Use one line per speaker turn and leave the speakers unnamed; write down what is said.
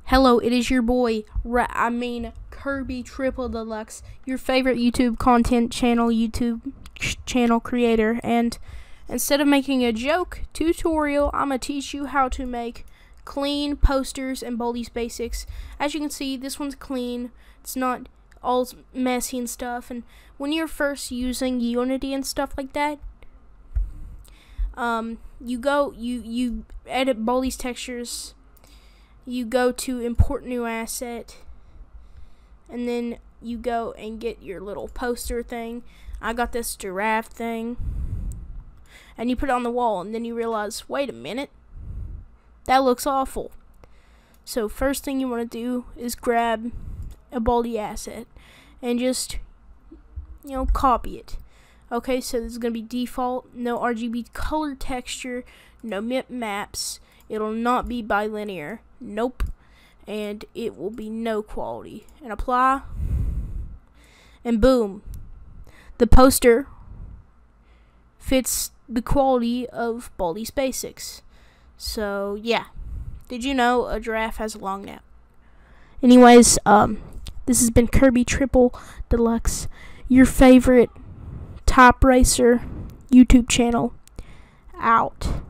Hello, it is your boy, Kirby Triple Deluxe, your favorite YouTube channel creator. And instead of making a joke tutorial, I'm gonna teach you how to make clean posters and Baldi's basics. As you can see, this one's clean. It's not all messy and stuff. And when you're first using Unity and stuff like that, you edit Baldi's textures. You go to import new asset, and then you go and get your little poster thing. I got this giraffe thing, and you put it on the wall, and then you realize, wait a minute, that looks awful. So first thing you want to do is grab a Baldi asset and just copy it. Okay, so this is gonna be default, no RGB color texture, no maps. It'll not be bilinear. Nope. And it will be no quality. And apply. And boom. The poster fits the quality of Baldi's basics. So, yeah. Did you know a giraffe has a long neck? Anyways, this has been Kirby Triple Deluxe, your favorite top racer YouTube channel. Out.